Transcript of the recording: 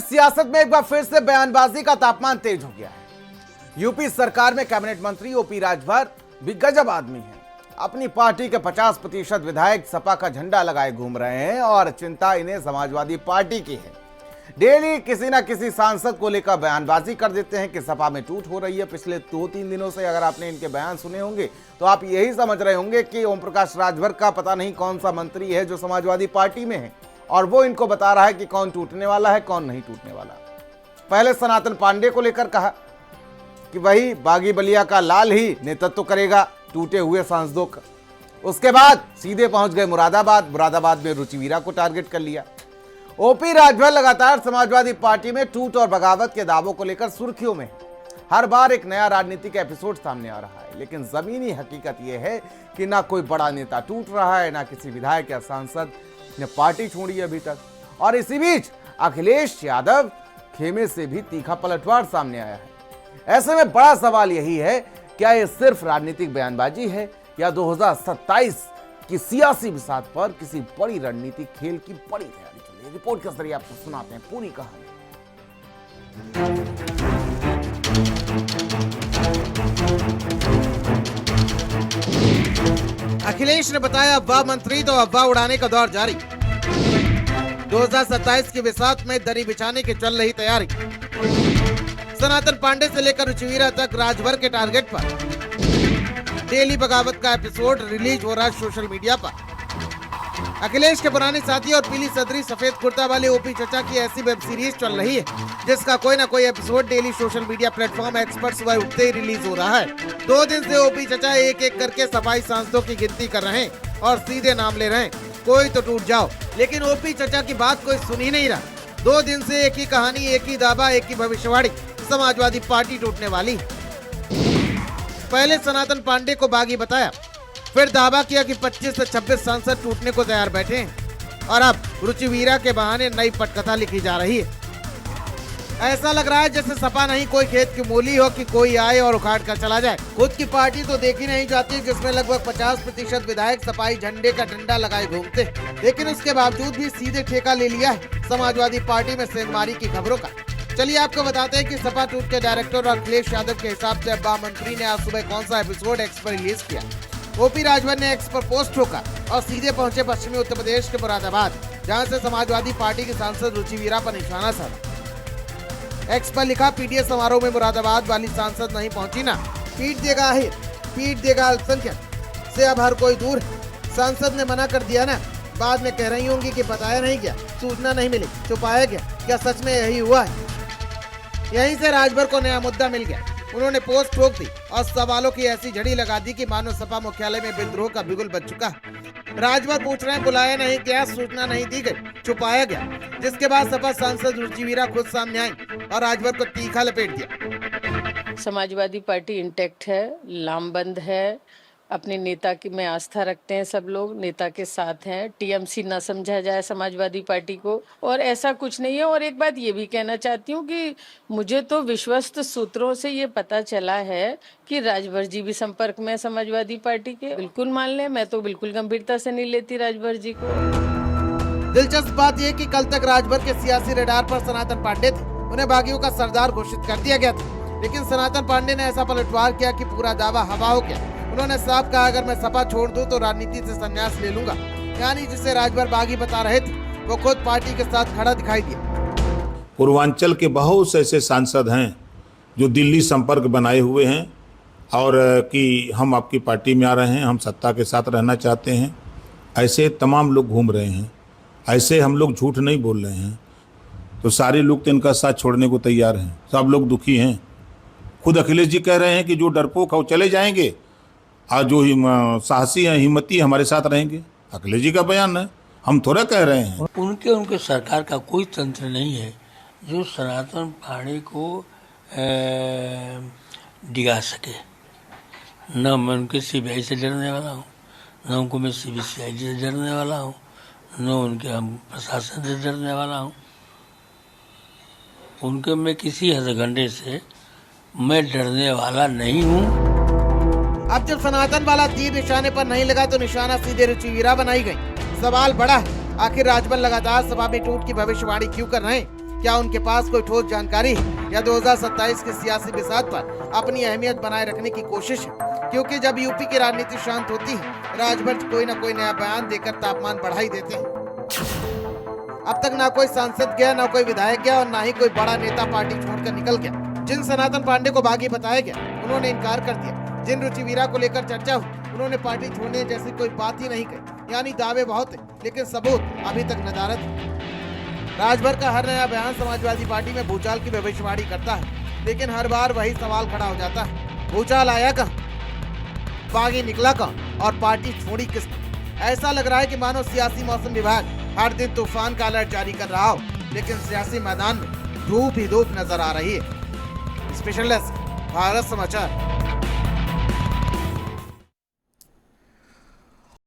सियासत में एक बार फिर से बयानबाजी का तापमान तेज हो गया है। यूपी सरकार में कैबिनेट मंत्री ओपी राजभर भी गजब आदमी हैं। अपनी पार्टी के 50% विधायक सपा का झंडा लगाए घूम रहे हैं और चिंता इन्हें समाजवादी पार्टी की है। डेली किसी ना किसी सांसद को लेकर बयानबाजी कर देते हैं कि सपा में टूट हो रही है। पिछले 2-3 दिनों से अगर आपने इनके बयान सुने होंगे तो आप यही समझ रहे होंगे कि ओम प्रकाश राजभर का पता नहीं कौन सा मंत्री है जो समाजवादी पार्टी में है और वो इनको बता रहा है कि कौन टूटने वाला है कौन नहीं टूटने वाला। पहले सनातन पांडे को लेकर कहा कि वही बागी बलिया का लाल ही नेतृत्व करेगा टूटे हुए सांसदों का। उसके बाद सीधे पहुंच गए मुरादाबाद में रुचिवीरा को टारगेट कर लिया। ओपी राजभर लगातार समाजवादी पार्टी में टूट और बगावत के दावों को लेकर सुर्खियों में। हर बार एक नया राजनीतिक एपिसोड सामने आ रहा है, लेकिन जमीनी हकीकत यह है कि ना कोई बड़ा नेता टूट रहा है, ना किसी विधायक या सांसद ने पार्टी छोड़ी अभी तक। और इसी बीच अखिलेश यादव खेमे से भी तीखा पलटवार सामने आया है। ऐसे में बड़ा सवाल यही है, क्या ये सिर्फ राजनीतिक बयानबाजी है या 2027 की सियासी बिसात पर किसी बड़ी रणनीतिक खेल की बड़ी तैयारी चल रही है। रिपोर्ट के जरिए आपको सुनाते हैं पूरी कहानी। अखिलेश ने बताया अफवाह मंत्री तो अफवाह उड़ाने का दौर जारी। 2027 की बिसात में दरी बिछाने की चल रही तैयारी। सनातन पांडे से लेकर रुचिवीरा तक राजभर के टारगेट पर। डेली बगावत का एपिसोड रिलीज हो रहा है सोशल मीडिया पर। अखिलेश के पुराने साथी और पीली सदरी सफेद कुर्ता वाले ओपी चचा की ऐसी वेब सीरीज चल रही है जिसका कोई ना कोई episode daily social media platform x पर सुबह उठते ही रिलीज हो रहा है। 2 दिन से ओपी चचा एक एक करके सफाई सांसदों की गिनती कर रहे हैं और सीधे नाम ले रहे हैं, कोई तो टूट जाओ। लेकिन ओपी चचा की बात कोई सुन ही नहीं रहा। 2 दिन से एक ही कहानी, एक ही दावा, एक ही भविष्यवाणी, समाजवादी पार्टी टूटने वाली। पहले सनातन पांडे को बागी बताया, फिर दावा किया कि 25 से 26 सांसद टूटने को तैयार बैठे हैं और अब रुचिवीरा के बहाने नई पटकथा लिखी जा रही है। ऐसा लग रहा है जैसे सपा नहीं कोई खेत की मूली हो कि कोई आए और उखाड़ कर चला जाए। खुद की पार्टी तो देखी नहीं जाती जिसमें लगभग 50% विधायक सपाई झंडे का डंडा लगाए घूमते, लेकिन उसके बावजूद भी सीधे ठेका ले लिया है समाजवादी पार्टी में सेंधमारी की खबरों का। चलिए आपको बताते हैं कि सपा टूट के डायरेक्टर और अखिलेश यादव के हिसाब से अब्बा मंत्री ने आज सुबह कौन सा एपिसोड एक्स पर रिलीज किया। ओपी राजभर ने एक्स पर पोस्ट ठोका और सीधे पहुंचे पश्चिमी उत्तर प्रदेश के मुरादाबाद, जहां से समाजवादी पार्टी के सांसद रुचिवीरा पर निशाना साधा। एक्स पर लिखा, पीडीए समारोह में मुरादाबाद वाली सांसद नहीं पहुंची ना, पीट देगा आहिर, पीट देगा अल्पसंख्यक से अब हर कोई दूर है। सांसद ने मना कर दिया ना, बाद में कह रही होंगी कि बताया नहीं गया, सूचना नहीं मिली, छुपाया गया। क्या सच में यही हुआ है? यहीं से राजभर को नया मुद्दा मिल गया। उन्होंने पोस्ट ठोक दी और सवालों की ऐसी झड़ी लगा दी कि मानो सपा मुख्यालय में विद्रोह का बिगुल बज चुका। राजभर पूछ रहे हैं, बुलाया नहीं गया, सूचना नहीं दी गई, छुपाया गया। जिसके बाद सपा सांसद रुचिवीरा खुद सामने आई और राजभर को तीखा लपेट दिया। समाजवादी पार्टी इंटैक्ट है, लामबंद है, अपने नेता की में आस्था रखते हैं, सब लोग नेता के साथ हैं। टीएमसी ना समझा जाए समाजवादी पार्टी को, और ऐसा कुछ नहीं है। और एक बात ये भी कहना चाहती हूँ कि मुझे तो विश्वस्त सूत्रों से ये पता चला है कि राजभर जी भी संपर्क में समाजवादी पार्टी के। बिल्कुल मान लें, मैं तो बिल्कुल गंभीरता से नहीं लेती राजभर जी को। दिलचस्प बात यह कि कल तक राजभर के सियासी रडार पर सनातन पांडे थे, उन्हें बागियों का सरदार घोषित कर दिया गया था। लेकिन सनातन पांडे ने ऐसा पलटवार किया कि पूरा दावा हवा हो गया। उन्होंने साफ कहा, अगर मैं सपा छोड़ दूं तो राजनीति से संन्यास ले लूंगा। यानी जिसे राजभर बागी बता रहे थे वो खुद पार्टी के साथ खड़ा दिखाई दिया। पूर्वांचल के बहुत से ऐसे सांसद हैं जो दिल्ली संपर्क बनाए हुए हैं और कि हम आपकी पार्टी में आ रहे हैं, हम सत्ता के साथ रहना चाहते हैं। ऐसे तमाम लोग घूम रहे हैं। ऐसे हम लोग झूठ नहीं बोल रहे हैं। तो सारे लोग तो इनका साथ छोड़ने को तैयार हैं। सब लोग दुखी हैं। खुद अखिलेश जी कह रहे हैं कि जो डरपोक है वो चले जाएंगे और जो साहसी हैं, हिम्मती हमारे साथ रहेंगे। अखिलेश जी का बयान है, हम थोड़ा कह रहे हैं। उनके सरकार का कोई तंत्र नहीं है जो सनातन पांडे को डिगा सके। न मैं उनके सीबीआई से डरने वाला हूँ, न उनको मैं सीबीआई से डरने वाला हूँ, न उनके हम प्रशासन से डरने वाला हूँ। उनके मैं किसी हथकंडे से मैं डरने वाला नहीं हूँ। अब जब सनातन वाला तीर निशाने पर नहीं लगा तो निशाना सीधे रुचिवीरा बनाई गई। सवाल बड़ा है, आखिर राजभर लगातार सभा में टूट की भविष्यवाणी क्यों कर रहे हैं? क्या उनके पास कोई ठोस जानकारी है या 2027 के सियासी बिसात पर अपनी अहमियत बनाए रखने की कोशिश है? क्योंकि जब यूपी की राजनीति शांत होती है, राजभर कोई न कोई नया बयान देकर तापमान बढ़ा ही देते हैं। अब तक ना कोई सांसद गया, ना कोई विधायक गया और ना ही कोई बड़ा नेता पार्टी छोड़कर निकल गया। जिन सनातन पांडे को बागी बताया गया, उन्होंने इनकार कर दिया। जिन रुचि वीरा को लेकर चर्चा हुई, उन्होंने पार्टी छोड़ने जैसी कोई बात ही नहीं कही। यानी दावे बहुत है, लेकिन सबूत अभी तक नदारद है। राजभर का हर नया बयान समाजवादी पार्टी में भूचाल की भविष्यवाणी करता है, लेकिन हर बार वही सवाल खड़ा हो जाता है, भूचाल आया कहाँ, बागी निकला कहाँ और पार्टी छोड़ी किसने? ऐसा लग रहा है कि मानो सियासी मौसम विभाग हर दिन तूफान का अलर्ट जारी कर रहा हो, लेकिन सियासी मैदान में धूप ही धूप नजर आ रही है। स्पेशल डेस्क, भारत समाचार।